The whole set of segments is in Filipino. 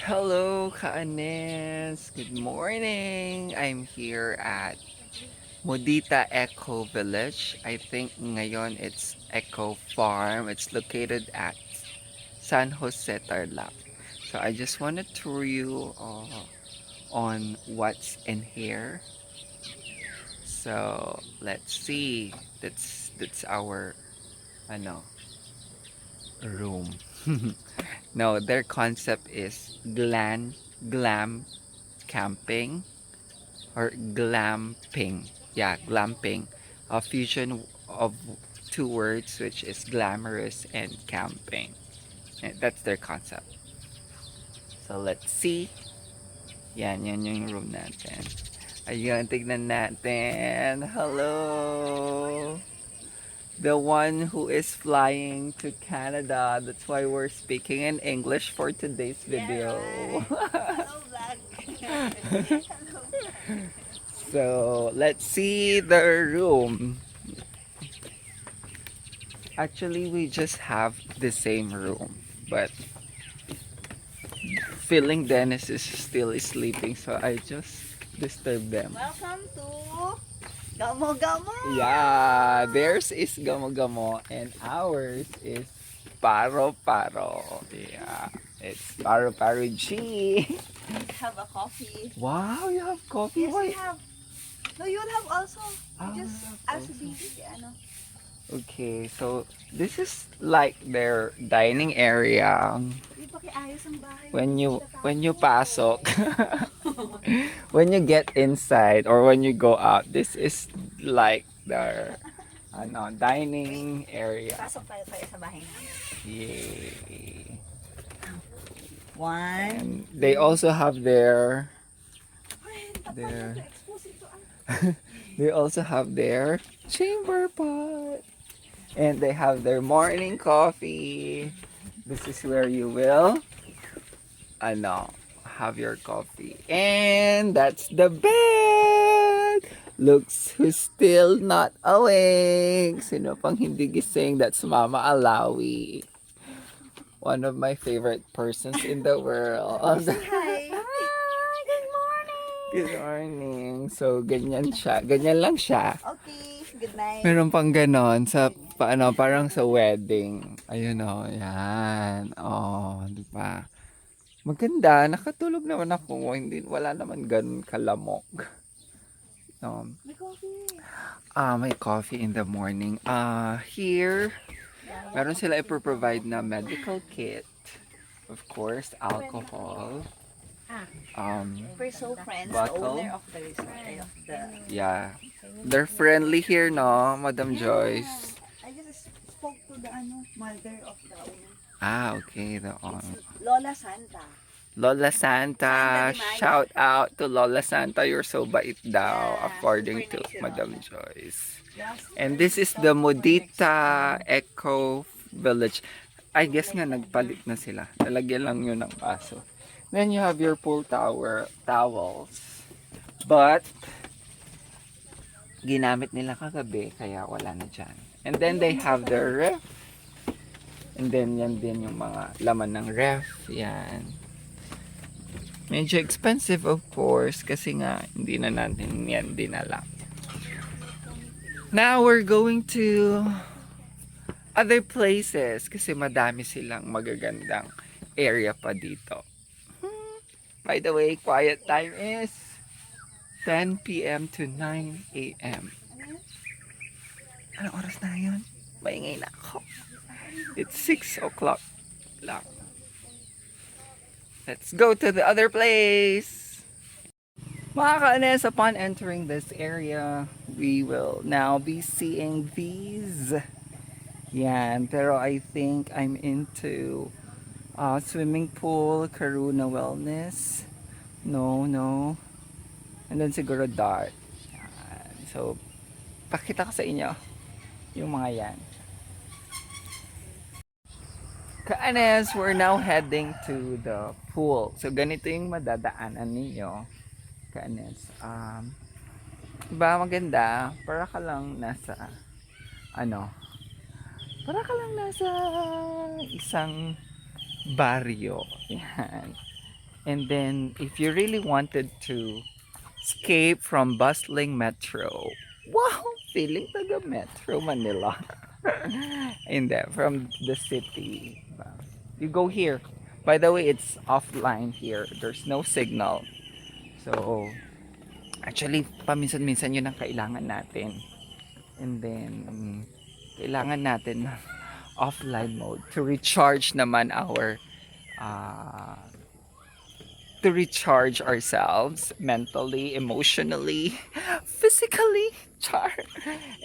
Hello, Ka-ANNEsss. Good morning. I'm here at Mudita Eco Village. I think ngayon it's Eco Farm. It's located at San Jose, Tarlac. So I just want to tour you on what's in here. So let's see. That's our ano room. No, their concept is glam camping or glamping. Yeah, glamping. A fusion of two words, which is glamorous and camping. And that's their concept. So let's see. Yan yung room natin. Ayun, tignan natin. Hello! The one who is flying to Canada. That's why we're speaking in English for today's video. Hello, vlog. So, let's see the room. Actually, we just have the same room, but feeling Dennis is still sleeping, so I just disturb them. Welcome to Gamo Gamo. Yeah, theirs is Gamo Gamo and ours is Paro Paro. Yeah, it's Paro Paro G. Have a coffee. Wow, you have coffee? Yes, we have. No, you have also. Ah, You just we have ask also. Bibi, ano. Okay, so this is like their dining area. Di ba kiayos ang bahay? When you pasok, when you get inside or when you go out, this is like their dining area. Pasok tayo sa bahay namin. Yay. One. And they also have their Their. Expose ito. they also have their chamber pot. And they have their morning coffee. This is where you will have your coffee. And that's the bed. Looks who's still not awake. Sino pang hindi gising? That's Mama Alawi. One of my favorite persons in the world. Hi. Good morning. Good morning. So, ganyan siya. Ganyan lang siya. Okay. Good night. Meron pang ganon sa parang sa wedding. Ayun yan. Di ba? Maganda, nakatulog naman ako. Hindi wala naman ganun kalamok. May coffee. May coffee in the morning. Here, meron sila i-provide na medical kit. Of course, alcohol. We're so friends. Bottle. The owner of the resort. Yeah. They're friendly here, no, Madam Joyce? I just spoke to the mother of the owner. Okay. Lola Santa. Lola Santa, Santa Di Mayo. shout out to Lola Santa. You're so bait daw, Yeah, according to super nice yun, Madam Lola. Joyce. Yes. And this is the Mudita Eco Village. I guess nga nagpalit na sila. Lalagyan lang yun ng baso. Then you have your pool towels. But, ginamit nila kagabi, kaya wala na dyan. And then they have their ref. And then yan din yung mga laman ng ref. Yan. Medyo expensive of course kasi nga hindi na natin yan dinala. Now we're going to other places kasi madami silang magagandang area pa dito. By the way, quiet time is 10 p.m. to 9 a.m. Anong oras na yun? Maingay na ako. It's 6 o'clock lang. Let's go to the other place. Mga ka-ANNEsss, upon entering this area, we will now be seeing these. Yan, pero I think I'm into swimming pool, Karuna Wellness. No. And then siguro dart. Yan. So, pakita ko sa inyo yung mga yan. Ka-ANNEsss, we're now heading to the pool. So, ganito yung madadaanan ninyo. Ka-ANNEsss. Diba maganda? Para ka lang nasa para ka lang nasa isang baryo. Yan. And then, if you really wanted to escape from bustling metro, wow, feeling taga Metro Manila. And then, from the city, you go here. By the way, it's offline here. There's no signal. So, actually, paminsan-minsan yun ang kailangan natin. And then, kailangan natin ng offline mode to recharge naman our uh, to recharge ourselves mentally, emotionally, physically, char.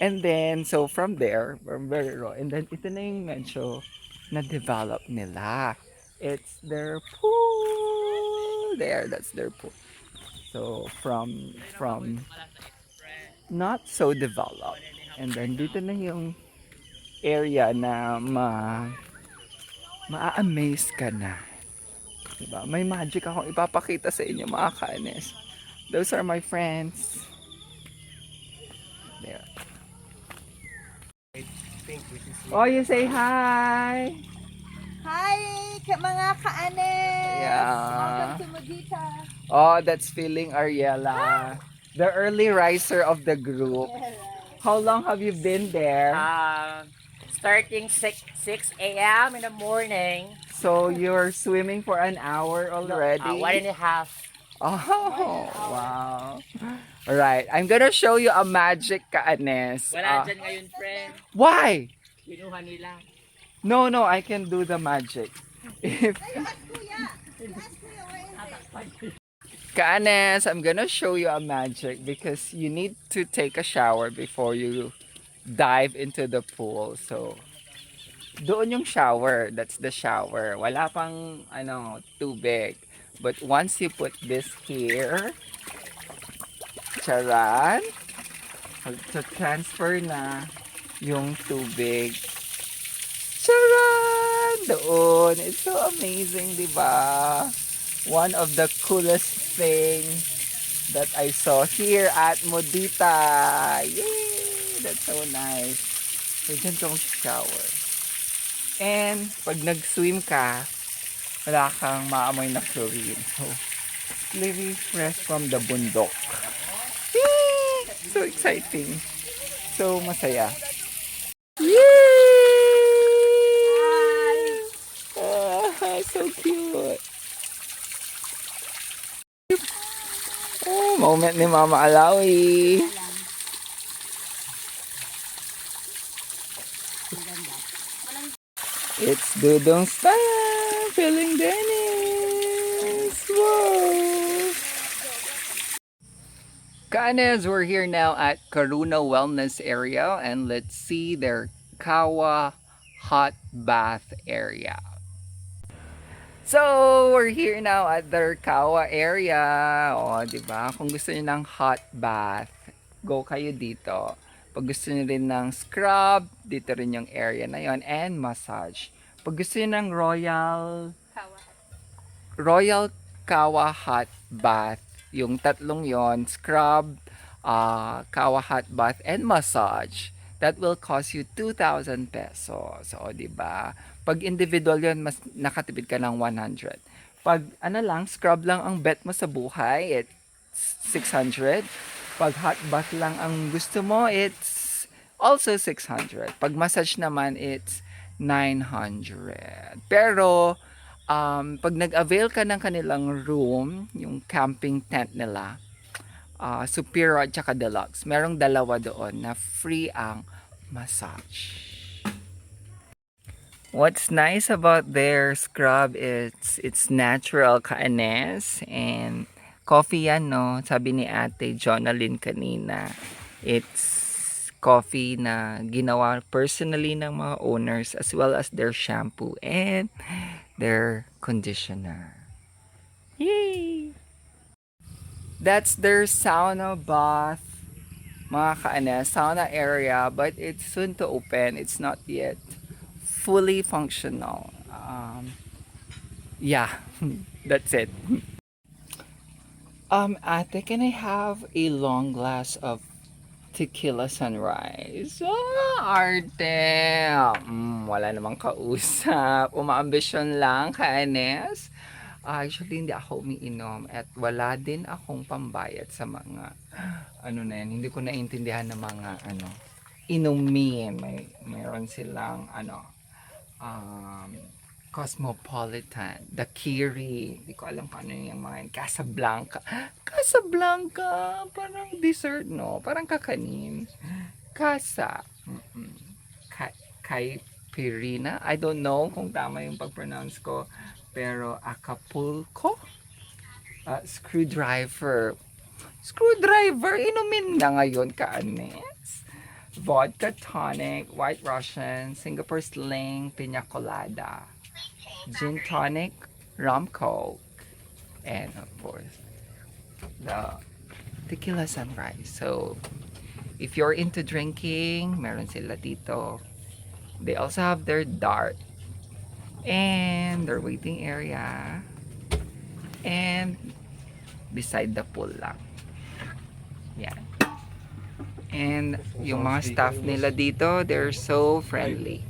And then, so from there, we're very raw. And then, ito na yung medyo na-develop nila. It's their pool. There, that's their pool. So, from not so developed. And then, dito na yung area na ma-amaze ka na. Diba? May magic akong ipapakita sa inyo mga ka-ANNEsss. Those are my friends. There. Oh, you say hi. Hi, mga Ka-ANNEsss! Yeah. Welcome to Mudita. Oh, that's feeling Ariela. The early riser of the group. Yeah, right. How long have you been there? Starting 6 a.m. in the morning. So you're swimming for an hour already? 1.5. Oh, wow. Alright, I'm gonna show you a magic ka-ANNEsss. Wala dyan ngayon, friend. Why? Kinuha nila. No, I can do the magic. If Ask Kuya, where is it? Ka-ANNEsss, I'm gonna show you a magic because you need to take a shower before you dive into the pool. So, doon yung shower. That's the shower. Wala pang tubig. But once you put this here, charan, transfer na yung tubig. Charan! Doon. It's so amazing, di ba? One of the coolest things that I saw here at Mudita. Yay! That's so nice. So, dyan kang shower. And, pag nag-swim ka, wala kang maamoy na chlorine. So, living fresh from the bundok. Yay! So exciting. So, masaya. Yay! Ah, so cute. Oh, moment ni Mama Alawi. It's Dudong's time. Feeling Dennis. Whoa. Ka-ANNEsss, we're here now at Karuna Wellness area and let's see their Kawa hot bath area. So, we're here now at their Kawa area. O, diba? Kung gusto niyo ng hot bath, go kayo dito. Pag gusto niyo rin ng scrub, dito rin yung area na yon and massage. Pag gusto niyo ng Royal Kawa hot bath, yung tatlong yon, scrub, Kawa hot bath, and massage, that will cost you 2,000 pesos. So, diba? Pag individual yon, mas nakatipid ka ng 100. Pag scrub lang ang bet mo sa buhay, it's 600. Pag hot bath lang ang gusto mo, it's also 600. Pag massage naman, it's 900. Pero, pag nag-avail ka ng kanilang room, yung camping tent nila, Superior at saka Deluxe, merong dalawa doon na free ang massage. What's nice about their scrub is it's natural Ka-ANNEsss and coffee yan, no? Sabi ni Ate Jonalyn kanina, it's coffee na ginawa personally ng mga owners as well as their shampoo and their conditioner. Yay! That's their sauna bath, mga Ka-ANNEsss, sauna area, but it's soon to open. It's not yet fully functional. Yeah, that's it. Ate, can I have a long glass of tequila sunrise? Arte. Wala namang kausap. Umaambisyon lang, Ka-ANNEsss. Actually, hindi ako umiinom at wala din akong pambayad sa mga ano na yan. Hindi ko naintindihan ng mga ano inumin. Mayroon silang ano um, Cosmopolitan, Daiquiri, hindi ko alam kung ano yung mga yun. Casablanca. Casablanca, parang dessert, no? Parang kakanin. Casa. Caipirinha. I don't know kung tama yung pag-pronounce ko. Pero Acapulco. Screwdriver. Screwdriver, inumin na ngayon, Ka-ANNEsss. Vodka tonic, white Russian, Singapore sling, piña colada, gin tonic, rum coke, and of course, the tequila sunrise. So, if you're into drinking, meron sila dito. They also have their dart and their waiting area and beside the pool lang. Yan. And yung mga staff nila dito, they're so friendly.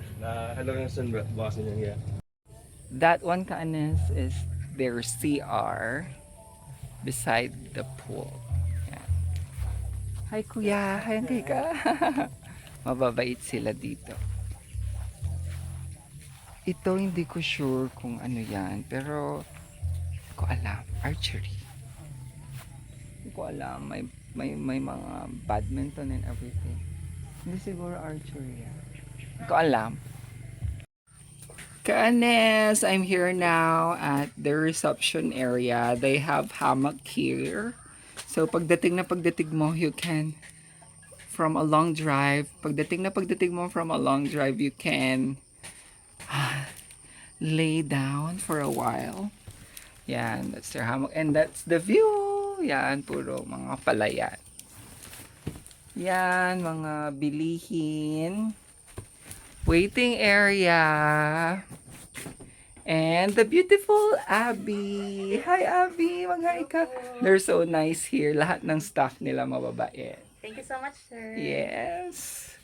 That one, Ka-ANNEsss, is their CR beside the pool. Yan. Hi kuya, hi ka. Mababait sila dito. Ito hindi ko sure kung ano yan, pero hindi ko alam. Archery. Hindi ko alam. May mga badminton and everything. Hindi siguro archery yan. Hindi ko alam. Ka-ANNEsss, I'm here now at the reception area. They have hammock here. So pagdating mo, you can from a long drive. Pagdating mo from a long drive, you can lay down for a while. Yan, that's their hammock. And that's the view. Yan, puro mga palayan. Yan, mga bilihin. Waiting area. And the beautiful Abby. Hi, Abby. Mag-hi ka. They're so nice here. Lahat ng staff nila mababait. Thank you so much, sir. Yes.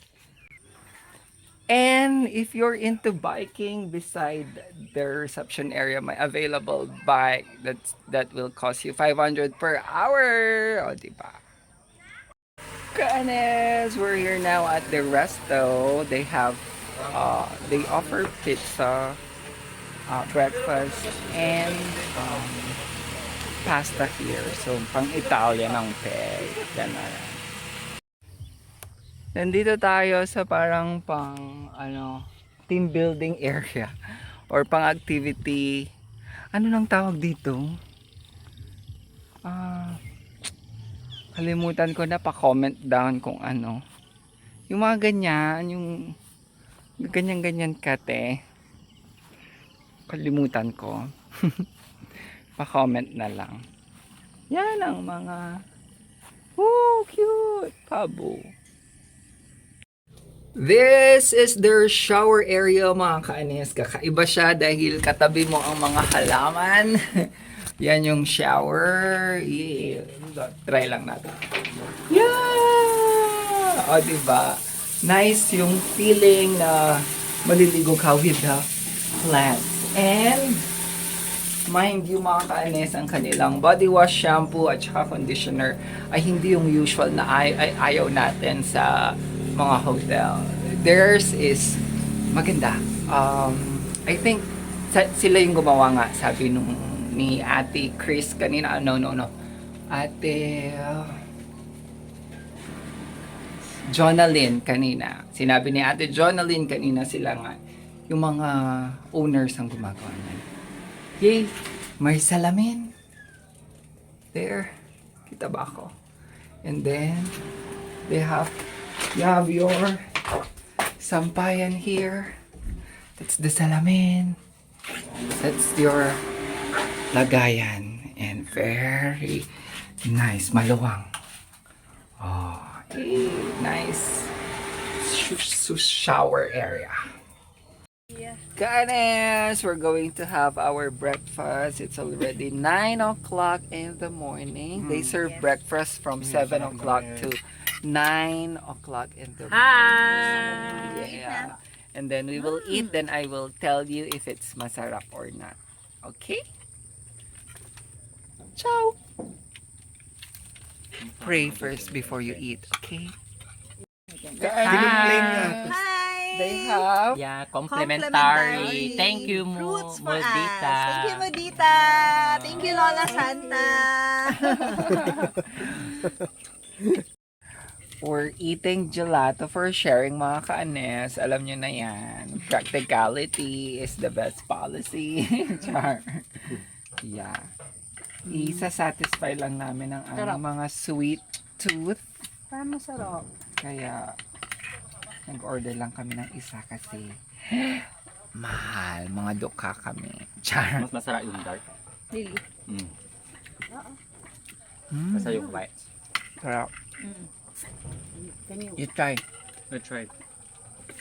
And if you're into biking, beside the reception area, may available bike that will cost you 500 per hour. O, diba? Ka-ANNEsss, we're here now at the resto. They have, they offer pizza, breakfast, and pasta here. So, pang-Italian ang peg. Ganun. Nandito tayo sa parang team building area or pang activity. Ano nang tawag dito? Kalimutan ko na, pa-comment down kung ano. Yung mga ganyan, yung ganyan-ganyan kate. Kalimutan ko. Pa-comment na lang. Yan ang mga cute pabo. This is their shower area, mga Ka-ANNEsss. Kakaiba siya dahil katabi mo ang mga halaman. Yan yung shower. Yeah. Try lang natin. Yeah! O, diba? Nice yung feeling na maliligo ka with the plants. And, mind you, mga Ka-ANNEsss, ang kanilang body wash, shampoo, at saka conditioner ay hindi yung usual na ayaw natin sa mga hotel. Theirs is maganda. I think sila yung gumawa nga, sabi ni Ate Chris kanina. No. Ate Jonalyn kanina. Sinabi ni Ate Jonalyn kanina, sila nga yung mga owners ang gumagawa niyan. Yay! May salamin. There. Kita ba ako? And then you have your sampayan here. That's the salamin. That's your lagayan. And very nice. Maluwang. Oh, nice shower area. Yeah. Ka-ANNEsss, we're going to have our breakfast. It's already 9 o'clock in the morning. They serve breakfast from 7 o'clock to 9 o'clock in the morning. Hi! Yeah. And then we will eat, then I will tell you if it's masarap or not. Okay? Ciao! Pray first before you eat, okay? Dinumplane nga. Hi! They have Yeah, Complimentary complimentary. Thank you, fruits for Mudita. us. Thank you, Mudita. Thank you, Lola Santa. We're eating gelato for sharing, mga ka-ANNEsss. Alam nyo na yan. Practicality is the best policy. Char. Yeah. Isa-satisfy lang namin ang aming mga sweet tooth. Parang masarap. Kaya, nag-order lang kami ng isa kasi mahal. Mga duka kami. Char. Mas masarap yung dark. Really? Basta yung white. Sarap. Can you? You try. I tried.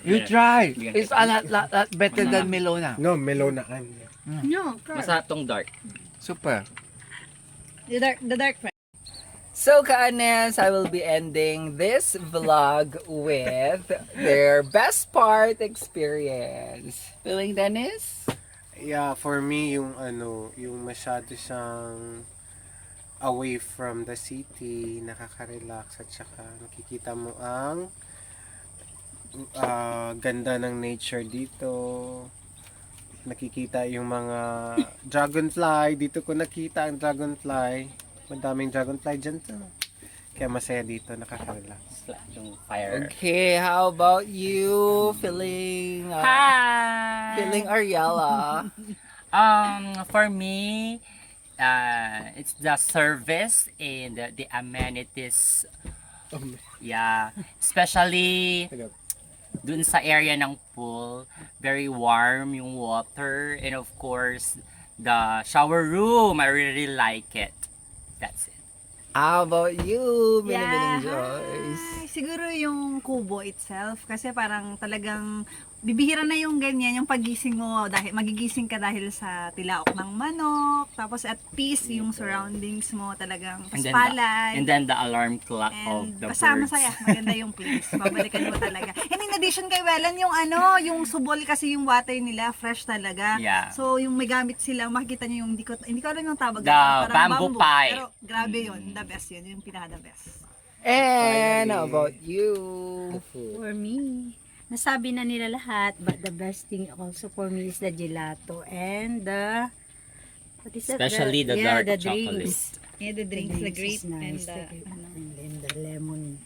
You Yeah. try. Yeah. It's a lot better than Melona. No, melona kan. No, Masarap tong dark. Super. the dark friend. So, Ka-ANNEsss, I will be ending this vlog with their best part experience. Feeling, Dennis? Yeah, for me yung yung masyado siyang away from the city, nakaka-relax at saka nakikita mo ang ganda ng nature dito. Nakikita yung mga dragonfly. Dito ko nakita ang dragonfly. Madaming dragonfly dyan to. Kaya masaya dito, nakaka-relax. Yung fire. Okay, how about you? Feeling, Hi! feeling Ariella? For me, it's the service and the amenities. Yeah, especially dun sa area ng pool, very warm yung water, and of course, the shower room, I really like it. That's it. How about you, Yeah, Minimining Joyce? hi. Siguro yung kubo itself kasi parang talagang bibihira na yung ganyan, yung pagising mo dahil magigising ka dahil sa tilaok ng manok, tapos at peace yung surroundings mo talagang paspalay. And then the alarm clock of And the basta birds. masaya, maganda yung place. Babalikan mo talaga. And in addition kay Wellan, yung yung subol kasi yung water nila fresh talaga. Yeah. So yung may gamit sila, makikita niyo yung hindi ko alam yung tawag. The Parang bamboo pipe. Pero grabe yun, the best yun, yung pinaka the best. And how about you? For me, nasabi na nila lahat, but the best thing also for me is the gelato and the what is that? Especially the dark the chocolate. drinks. Yeah, the drinks, the is grape and nice. the And then the lemon.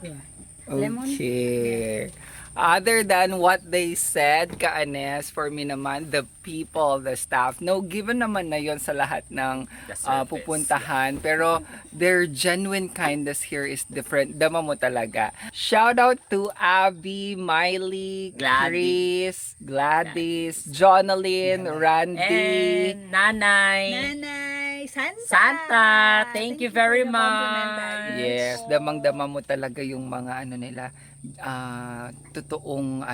Yeah. Lemon? Okay. Other than what they said, Ka-ANNEsss, for me naman, the people, the staff, no, given naman na yon sa lahat ng The service, pupuntahan. Pero their genuine kindness here is different. Dama mo talaga. Shout out to Abby, Miley, Chris, Gladys, Jonalyn, Randy. And Nanay. Nanay, Santa. Santa, thank you very for the much. complimentary. Yes, damang-dama mo talaga yung mga nila, totoong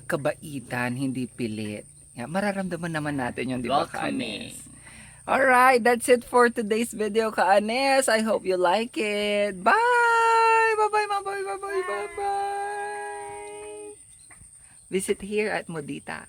kabaitan, hindi pilit. Yeah, mararamdaman naman natin yun, di ba, Welcoming. Ka-ANNEsss? Alright, that's it for today's video, Ka-ANNEsss. I hope you like it. Bye! Bye-bye, bye-bye, bye-bye, bye-bye. Visit here at Mudita.